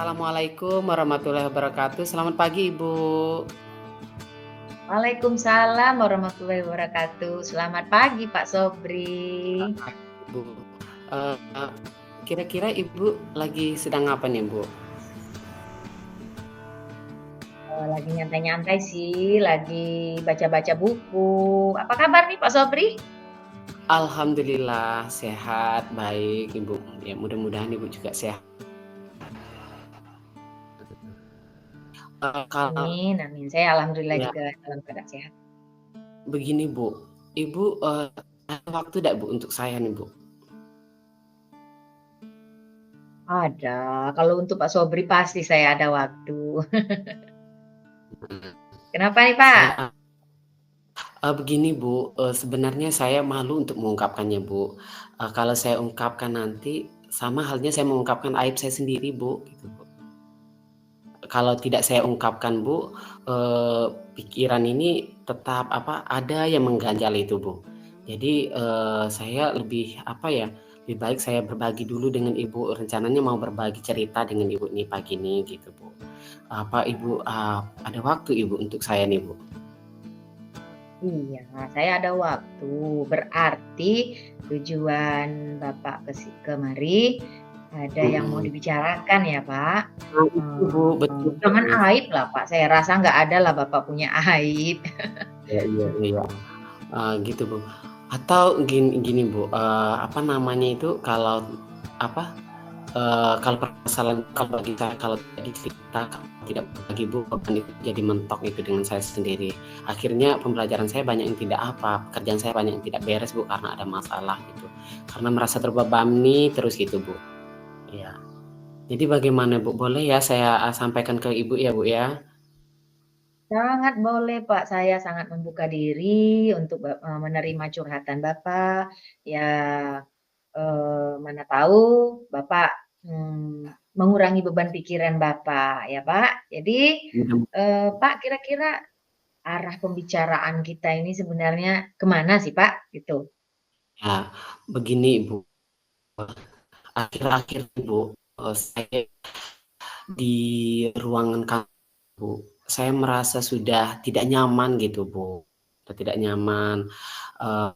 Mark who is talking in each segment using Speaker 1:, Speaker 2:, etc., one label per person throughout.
Speaker 1: Assalamualaikum warahmatullahi wabarakatuh. Selamat pagi, Ibu.
Speaker 2: Waalaikumsalam warahmatullahi wabarakatuh. Selamat pagi Pak Sobri.
Speaker 1: Ibu, eee, kira-kira Ibu lagi sedang apa nih, Bu?
Speaker 2: Lagi nyantai-nyantai sih, lagi baca-baca buku. Apa kabar nih Pak Sobri?
Speaker 1: Alhamdulillah sehat, baik, Ibu. Ya mudah-mudahan Ibu juga sehat. Kalau
Speaker 2: Amin, amin. Saya alhamdulillah
Speaker 1: ya
Speaker 2: juga dalam keadaan sehat.
Speaker 1: begini, Bu, Ibu, ada waktu nggak, Bu, untuk saya nih, Bu?
Speaker 2: Ada, kalau untuk Pak Sobri pasti saya ada waktu.
Speaker 1: Mhm.
Speaker 2: Kenapa nih Pak?
Speaker 1: Saya begini, Bu, sebenarnya saya malu untuk mengungkapkannya, Bu. Kalau saya ungkapkan nanti sama halnya saya mengungkapkan aib saya sendiri, Bu, gitu, Bu. Kalau tidak saya ungkapkan, Bu, pikiran ini tetap ada yang mengganjal itu, Bu. Jadi, saya lebih lebih baik saya berbagi dulu dengan Ibu, rencananya mau berbagi cerita dengan Ibu nih pagi ini gitu, Bu. Ibu, ada waktu Ibu untuk saya nih, Bu?
Speaker 2: Iya, saya ada waktu. Berarti tujuan Bapak kemari ada yang mau
Speaker 1: Mhm.
Speaker 2: dibicarakan ya Pak?
Speaker 1: Nah itu, Bu, betul,
Speaker 2: Jangan
Speaker 1: Bu.
Speaker 2: aib lah Pak, saya rasa nggak ada lah Bapak punya aib.
Speaker 1: Iya, iya, iya. Gitu, Bu. Atau gini, Bu, apa namanya itu, apa, kalau permasalahan kalau bagi saya kalau tidak diceritakan, tidak berbagi, Bu, beban itu jadi mentok itu dengan saya sendiri. Akhirnya pembelajaran saya banyak yang tidak pekerjaan saya banyak yang tidak beres, Bu, karena ada masalah gitu. Karena merasa terbebani terus gitu, Bu. Iya. Jadi bagaimana, Bu? Boleh ya saya, sampaikan ke Ibu ya, Bu, ya?
Speaker 2: Sangat boleh Pak, saya sangat membuka diri untuk menerima curhatan Bapak. Ya, mana tahu Bapak, mengurangi beban pikiran Bapak ya Pak. Jadi,
Speaker 1: Mudah
Speaker 2: Pak kira-kira arah pembicaraan kita ini sebenarnya kemana sih Pak? Gitu.
Speaker 1: ya, begini, Ibu, akhir-akhir Ibu, saya di ruangan kantor, Bu, saya merasa sudah tidak nyaman gitu, Bu. Sudah tidak nyaman, eee,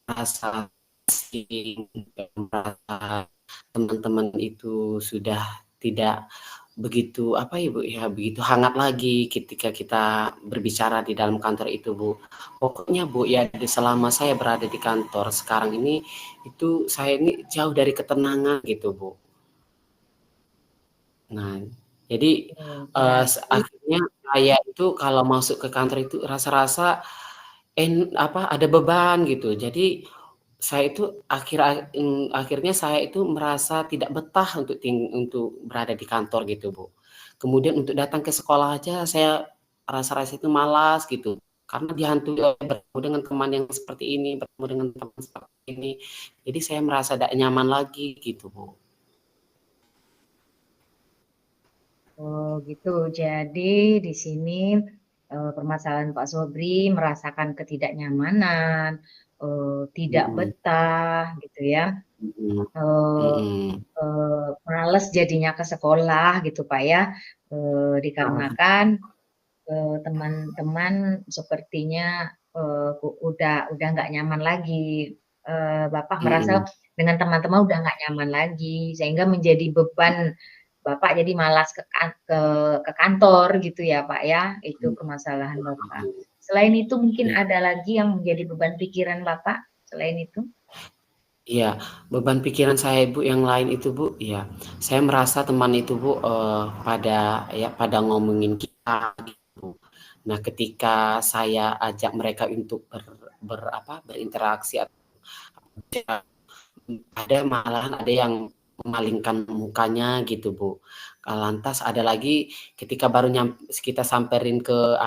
Speaker 1: merasa asing, merasa teman-teman itu sudah tidak begitu, Ibu ya, begitu hangat lagi ketika kita berbicara di dalam kantor itu, Bu. Pokoknya, Bu, ya selama saya berada di kantor sekarang ini, itu saya ini jauh dari ketenangan gitu, Bu. Nah, jadi,
Speaker 2: Berarti
Speaker 1: akhirnya saya itu kalau masuk ke kantor itu rasa-rasa ada beban gitu. Jadi, saya itu akhirnya saya itu merasa tidak betah untuk berada di kantor gitu, Bu. Kemudian untuk datang ke sekolah aja saya rasa-rasa itu malas gitu, karena dihantui oleh bertemu dengan teman yang seperti ini, bertemu dengan teman seperti ini. Jadi saya merasa tidak nyaman lagi gitu, Bu.
Speaker 2: oh gitu. Jadi di sini, permasalahan Pak Sobri merasakan ketidaknyamanan, tidak
Speaker 1: Mhm,
Speaker 2: betah gitu ya,
Speaker 1: mhm,
Speaker 2: eee
Speaker 1: mhm.
Speaker 2: males jadinya ke sekolah gitu Pak ya,
Speaker 1: Heeh,
Speaker 2: dikarenakan, teman-teman sepertinya, udah nggak nyaman lagi, Bapak merasa
Speaker 1: mhm,
Speaker 2: dengan teman-teman udah nggak nyaman lagi, sehingga menjadi beban Bapak jadi malas ke kantor gitu ya, Pak, ya? Itu
Speaker 1: mhm,
Speaker 2: permasalahan Bapak. Selain itu mungkin
Speaker 1: iya,
Speaker 2: ada lagi yang menjadi beban pikiran Bapak selain itu?
Speaker 1: iya, beban pikiran saya, Bu, yang lain itu, Bu, iya, saya merasa teman itu, Bu, pada ngomongin kita gitu. Nah, ketika saya ajak mereka untuk berinteraksi atau malahan ada yang memalingkan mukanya gitu, Bu. Lantas ada lagi ketika kita samperin ke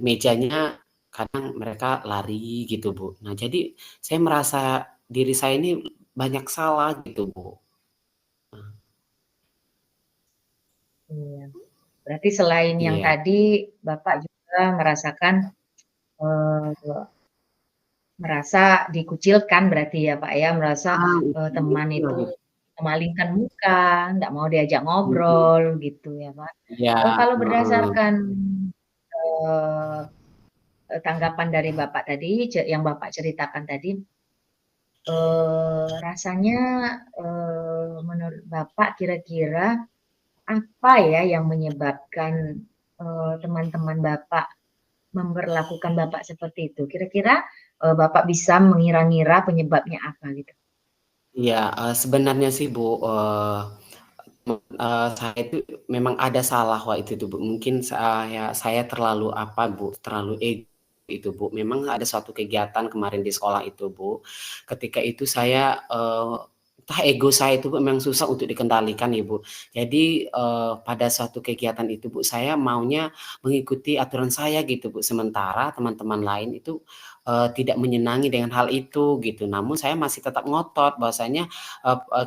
Speaker 1: mejanya, kadang mereka lari gitu, Bu. Nah, jadi saya merasa diri saya ini banyak salah gitu, Bu.
Speaker 2: Iya. Berarti selain yang
Speaker 1: Iya.
Speaker 2: tadi Bapak juga merasakan, eee, merasa dikucilkan berarti ya, Pak, ya? Merasa,
Speaker 1: Itu
Speaker 2: teman
Speaker 1: itu
Speaker 2: itu
Speaker 1: lagi.
Speaker 2: memalingkan muka, nggak mau diajak
Speaker 1: mhm,
Speaker 2: ngobrol gitu ya, Pak.
Speaker 1: iya,
Speaker 2: Kalau
Speaker 1: heeh,
Speaker 2: berdasarkan, eee tanggapan dari Bapak tadi, yang Bapak ceritakan tadi, rasanya, menurut Bapak kira-kira apa ya yang menyebabkan, teman-teman Bapak memperlakukan Bapak seperti itu? Kira-kira, Bapak bisa mengira-ngira penyebabnya apa gitu?
Speaker 1: iya, sebenarnya sih Bu, saya itu memang ada salah waktu itu Bu, mungkin saya terlalu apa Bu, terlalu itu Bu. Memang ada suatu kegiatan kemarin di sekolah itu Bu, ketika itu saya, entah ego saya itu memang susah untuk dikendalikan ya Bu. Jadi, pada suatu kegiatan itu Bu, saya maunya mengikuti aturan saya gitu Bu, sementara teman-teman lain itu, tidak menyenangi dengan hal itu gitu. Namun saya masih tetap ngotot bahwasanya,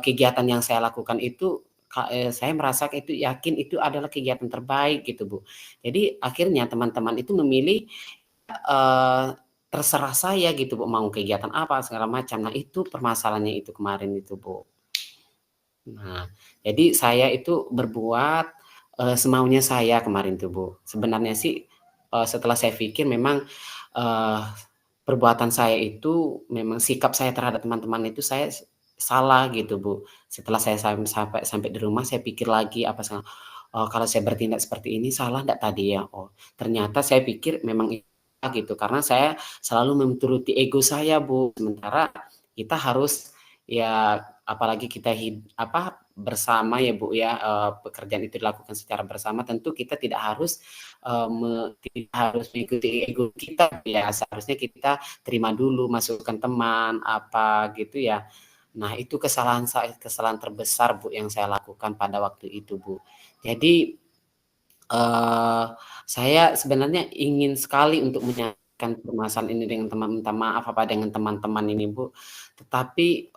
Speaker 1: kegiatan yang saya lakukan itu saya merasa itu yakin itu adalah kegiatan terbaik gitu, Bu. Jadi akhirnya teman-teman itu memilih, eee, terserah saya gitu, Bu, mau kegiatan apa segala macam. Nah itu permasalahannya itu kemarin itu, Bu. Nah, jadi saya itu berbuat, semaunya saya kemarin tuh, Bu. Sebenarnya sih, setelah saya pikir memang, eee, perbuatan saya itu memang sikap saya terhadap teman-teman itu saya salah gitu, Bu. Setelah saya sampai sampai di rumah saya pikir lagi apa kalau saya bertindak seperti ini salah ndak tadi ya? Oh, ternyata saya pikir memang iya gitu, karena saya selalu menuruti ego saya, Bu. Sementara kita harus ya apalagi kita bersama ya, Bu, ya, pekerjaan itu dilakukan secara bersama tentu kita tidak harus, tidak harus mengikuti ego kita ya, seharusnya kita terima dulu masukan teman, apa gitu ya. Nah itu kesalahan terbesar, Bu, yang saya lakukan pada waktu itu, Bu. Jadi, Eee, saya sebenarnya ingin sekali untuk menyelesaikan permasalahan ini dengan minta maaf dengan teman-teman ini, Bu. Tetapi,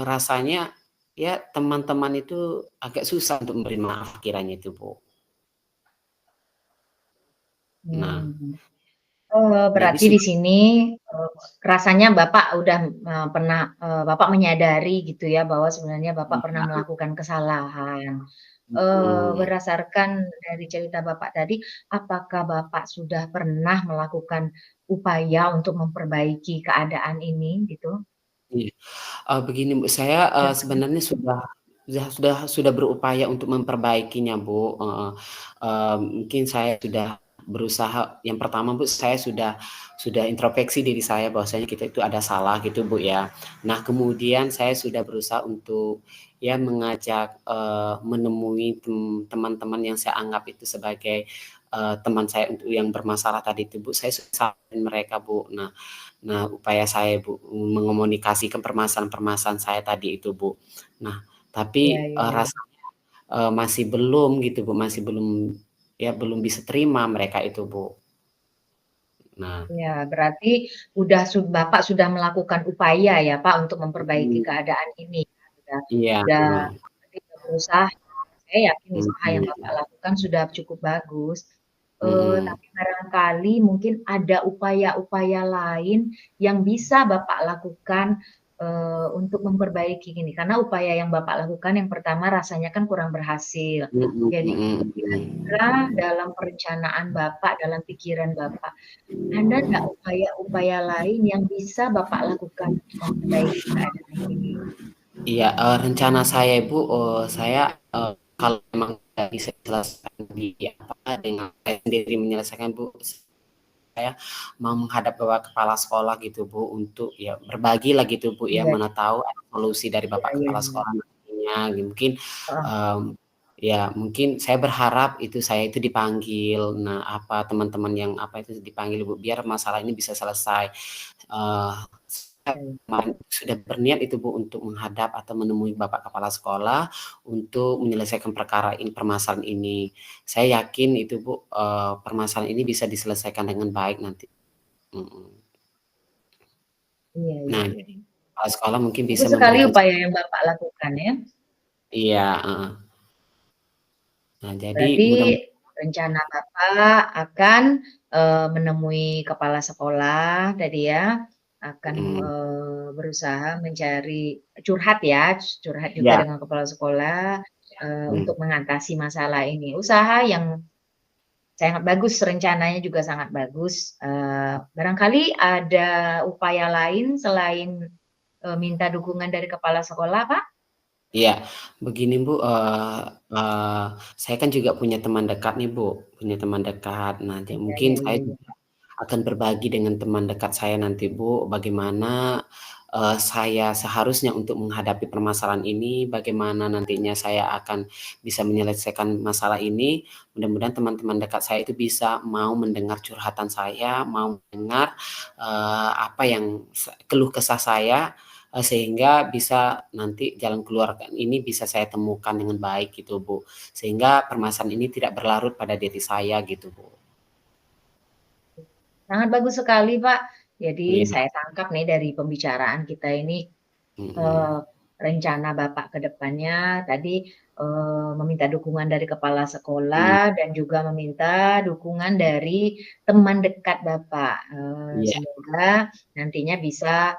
Speaker 1: rasanya ya teman-teman itu agak susah untuk memberi maaf kiranya itu, Bu. Nah,
Speaker 2: Mmm.
Speaker 1: jadi
Speaker 2: Berarti di sini, eee, rasanya Bapak udah, pernah, Bapak menyadari gitu ya bahwa sebenarnya Bapak pernah
Speaker 1: iya,
Speaker 2: melakukan kesalahan.
Speaker 1: mhm,
Speaker 2: Berdasarkan dari cerita Bapak tadi, apakah Bapak sudah pernah melakukan upaya untuk memperbaiki keadaan ini gitu?
Speaker 1: iya. Begini, Bu, saya,
Speaker 2: Sudah pernah?
Speaker 1: sebenarnya sudah berupaya untuk memperbaikinya, Bu, heeh. Mungkin saya sudah berusaha yang pertama, Bu, saya sudah introspeksi diri saya bahwasanya kita itu ada salah gitu, Bu, ya. Nah, kemudian saya sudah berusaha untuk ya mengajak, menemui teman-teman yang saya anggap itu sebagai, teman saya untuk yang bermasalah tadi itu, Bu, saya sudah mereka, Bu. Nah, upaya saya, Bu, mengomunikasikan permasalahan-permasalahan saya tadi itu, Bu. Nah,
Speaker 2: Iya
Speaker 1: tapi,
Speaker 2: iya iya.
Speaker 1: rasanya, masih belum gitu, Bu, masih belum ya belum bisa terima mereka itu, Bu. Nah,
Speaker 2: Iya, berarti Bapak sudah melakukan upaya ya, Pak, untuk memperbaiki
Speaker 1: mhm,
Speaker 2: keadaan ini ya,
Speaker 1: iya,
Speaker 2: sudah
Speaker 1: heeh,
Speaker 2: berarti sudah berusaha. Saya yakin usaha yang Bapak
Speaker 1: mhm,
Speaker 2: lakukan sudah cukup bagus,
Speaker 1: mhm,
Speaker 2: tapi barangkali mungkin ada upaya-upaya lain yang bisa Bapak lakukan, untuk memperbaiki ini. Karena upaya yang Bapak lakukan yang pertama rasanya kan kurang berhasil.
Speaker 1: mhm,
Speaker 2: Jadi
Speaker 1: mhm, mhm.
Speaker 2: kira-kira dalam perencanaan Bapak, dalam pikiran Bapak, ada nggak upaya-upaya lain yang bisa Bapak lakukan untuk memperbaiki keadaan ini?
Speaker 1: Iya, rencana saya, Ibu, saya, kalau memang nggak bisa diselesaikan dengan saya sendiri menyelesaikan, Bu, saya mau menghadap Bapak Kepala Sekolah gitu, Bu, untuk ya berbagilah gitu, Bu, ya,
Speaker 2: Iya
Speaker 1: mana tahu ada solusi dari
Speaker 2: iya
Speaker 1: Bapak
Speaker 2: iya
Speaker 1: Kepala
Speaker 2: iya.
Speaker 1: Sekolah nantinya, mungkin,
Speaker 2: Heeh,
Speaker 1: mmm, ya mungkin saya berharap itu saya itu dipanggil, nah teman-teman yang itu dipanggil, Bu, biar masalah ini bisa selesai. Eee, saya
Speaker 2: iya
Speaker 1: kemarin sudah berniat itu, Bu, untuk menghadap atau menemui Bapak Kepala Sekolah untuk menyelesaikan permasalahan ini. Saya yakin itu, Bu, permasalahan ini bisa diselesaikan dengan baik nanti. Mhm.
Speaker 2: iya iya
Speaker 1: Nah,
Speaker 2: iya.
Speaker 1: jadi kepala sekolah mungkin bisa
Speaker 2: Bagus sekali
Speaker 1: memberikan
Speaker 2: upaya yang Bapak lakukan ya.
Speaker 1: iya, heeh. Nah, jadi
Speaker 2: Berarti
Speaker 1: mudah
Speaker 2: rencana Bapak akan, menemui kepala sekolah tadi ya, akan,
Speaker 1: Mhm.
Speaker 2: berusaha mencari curhat ya, curhat juga
Speaker 1: Iya,
Speaker 2: dengan kepala sekolah,
Speaker 1: mmm,
Speaker 2: untuk mengatasi masalah ini. Usaha yang sangat bagus, rencananya juga sangat bagus. Barangkali ada upaya lain selain, minta dukungan dari kepala sekolah, Pak?
Speaker 1: iya. Begini Bu, eee, saya kan juga punya teman dekat nih Bu, punya teman dekat. Nah,
Speaker 2: Iya
Speaker 1: mungkin
Speaker 2: iya
Speaker 1: saya
Speaker 2: iya iya.
Speaker 1: juga akan berbagi dengan teman dekat saya nanti Bu, bagaimana, saya seharusnya untuk menghadapi permasalahan ini, bagaimana nantinya saya akan bisa menyelesaikan masalah ini. Mudah-mudahan teman-teman dekat saya itu bisa mau mendengar curhatan saya, mau mendengar, apa yang keluh kesah saya, sehingga bisa nanti jalan keluar ini bisa saya temukan dengan baik gitu Bu, sehingga permasalahan ini tidak berlarut pada diri saya gitu Bu.
Speaker 2: Sangat bagus sekali, Pak. Jadi
Speaker 1: Iya,
Speaker 2: saya tangkap nih dari pembicaraan kita ini,
Speaker 1: mhm,
Speaker 2: eee, rencana Bapak ke depannya tadi, meminta dukungan dari kepala
Speaker 1: iya,
Speaker 2: sekolah dan juga meminta dukungan dari teman dekat Bapak.
Speaker 1: iya,
Speaker 2: Semoga nantinya bisa,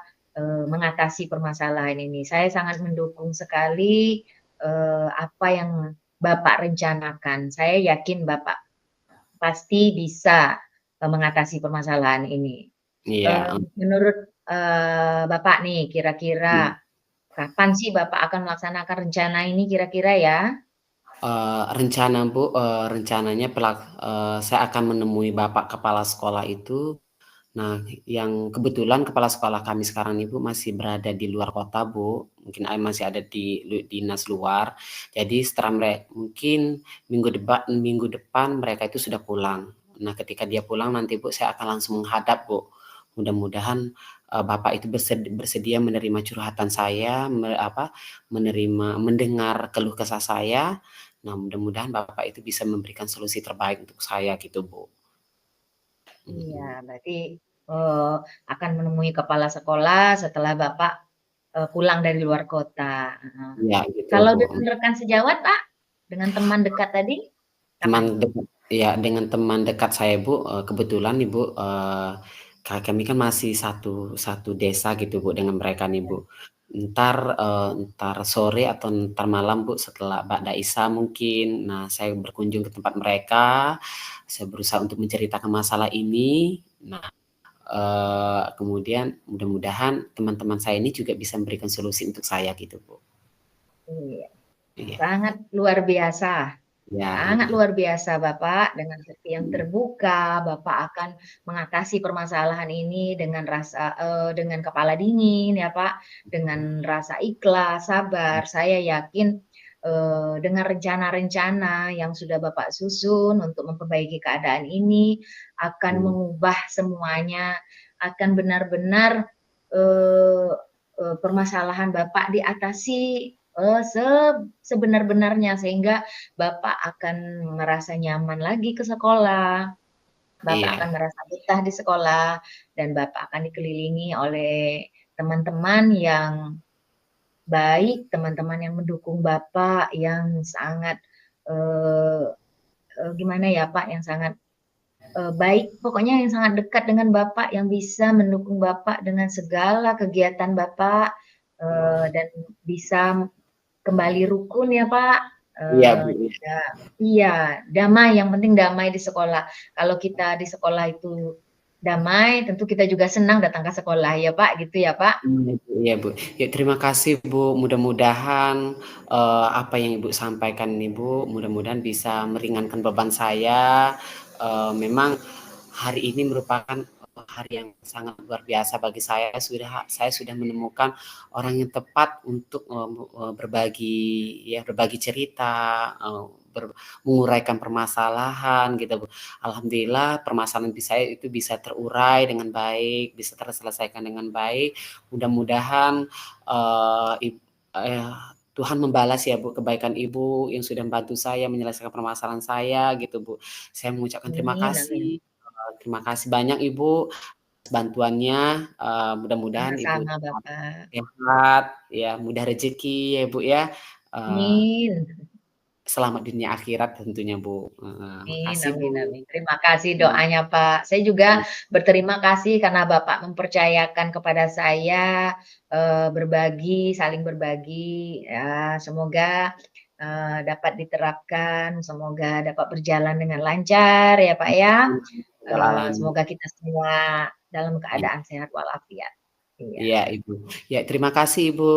Speaker 2: mengatasi permasalahan ini. Saya sangat mendukung sekali, apa yang Bapak rencanakan. Saya yakin Bapak pasti bisa, mengatasi permasalahan ini.
Speaker 1: iya,
Speaker 2: Menurut, Bapak nih, kira-kira
Speaker 1: mhm.
Speaker 2: kapan sih Bapak akan melaksanakan rencana ini kira-kira ya?
Speaker 1: Rencana Bu, rencananya saya akan menemui bapak kepala sekolah itu. Nah, yang kebetulan kepala sekolah kami sekarang nih Bu, masih berada di luar kota Bu, mungkin, masih ada di dinas luar. Jadi setelah mungkin minggu depan mereka itu sudah pulang. Nah, ketika dia pulang nanti Bu, saya akan langsung menghadap Bu. Mudah-mudahan, bapak itu bersedia menerima curhatan saya, mendengar keluh kesah saya. Nah, mudah-mudahan bapak itu bisa memberikan solusi terbaik untuk saya gitu Bu.
Speaker 2: Iya,
Speaker 1: Mhm.
Speaker 2: berarti, eee, akan menemui kepala sekolah setelah Bapak, pulang dari luar kota, heeh.
Speaker 1: Iya gitu
Speaker 2: Kalau
Speaker 1: Bu.
Speaker 2: dengan rekan sejawat, Pak? Dengan teman dekat tadi, kapan?
Speaker 1: Teman dekat iya, dengan teman dekat saya Bu, kebetulan nih Bu, kami kan masih satu satu desa gitu Bu dengan mereka nih
Speaker 2: Ya.
Speaker 1: Bu. Entar sore atau entar malam Bu setelah ba'da isya mungkin, nah saya berkunjung ke tempat mereka, saya berusaha untuk menceritakan masalah ini. Nah, kemudian mudah-mudahan teman-teman saya ini juga bisa memberikan solusi untuk saya gitu Bu.
Speaker 2: Iya,
Speaker 1: Iya,
Speaker 2: sangat luar biasa.
Speaker 1: iya,
Speaker 2: Sangat
Speaker 1: heeh,
Speaker 2: luar biasa Bapak, dengan hati yang
Speaker 1: mhm,
Speaker 2: terbuka, Bapak akan mengatasi permasalahan ini dengan rasa dengan kepala dingin ya Pak, dengan rasa ikhlas, sabar. Saya yakin, dengan rencana-rencana yang sudah Bapak susun untuk memperbaiki keadaan ini, akan
Speaker 1: mhm,
Speaker 2: mengubah semuanya, akan benar-benar, eee permasalahan Bapak diatasi, sebenar-benarnya sehingga Bapak akan merasa nyaman lagi ke sekolah, Bapak
Speaker 1: iya,
Speaker 2: akan merasa betah di sekolah, dan Bapak akan dikelilingi oleh teman-teman yang baik, teman-teman yang mendukung Bapak, yang sangat, eee gimana ya Pak, yang sangat, baik, pokoknya yang sangat dekat dengan Bapak, yang bisa mendukung Bapak dengan segala kegiatan Bapak, dan bisa kembali rukun ya, Pak,
Speaker 1: iya Bu, iya.
Speaker 2: juga iya, damai, yang penting damai di sekolah. Kalau kita di sekolah itu damai, tentu kita juga senang datang ke sekolah ya, Pak, gitu ya, Pak?
Speaker 1: Iya, Bu. Ya, terima kasih, Bu. Mudah-mudahan, apa yang Ibu sampaikan nih, Bu, mudah-mudahan bisa meringankan beban saya. Memang hari ini merupakan, hari yang sangat luar biasa bagi saya sudah menemukan orang yang tepat untuk, berbagi ya, berbagi cerita, menguraikan permasalahan gitu, Bu. Alhamdulillah permasalahan saya itu bisa terurai dengan baik, bisa terselesaikan dengan baik. Mudah-mudahan, eee, ib eh, Tuhan membalas ya Bu, kebaikan Ibu yang sudah membantu saya menyelesaikan permasalahan saya gitu Bu. Saya mengucapkan terima
Speaker 2: Amin amin.
Speaker 1: kasih, terima kasih banyak Ibu atas bantuannya, mudah-mudahan Ibu
Speaker 2: Sama-sama,
Speaker 1: tetap
Speaker 2: Bapak.
Speaker 1: sehat, ya mudah rezeki ya Bu ya, eee
Speaker 2: Amin.
Speaker 1: selamat dunia akhirat tentunya, Bu.
Speaker 2: Amin,
Speaker 1: Makasih, Bu.
Speaker 2: amin, amin. Terima kasih doanya, Pak. Saya juga berterima kasih karena Bapak mempercayakan kepada saya, berbagi, saling berbagi, ya. Semoga, dapat diterapkan, semoga dapat berjalan dengan lancar ya, Pak, ya.
Speaker 1: Amin.
Speaker 2: Semoga kita semua dalam
Speaker 1: Iya,
Speaker 2: keadaan sehat walafiat. Iya.
Speaker 1: iya, Ibu. Ya, terima kasih, Ibu.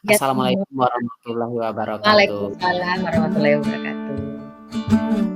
Speaker 2: Iya,
Speaker 1: Assalamualaikum warahmatullahi wabarakatuh.
Speaker 2: Waalaikumsalam warahmatullahi wabarakatuh.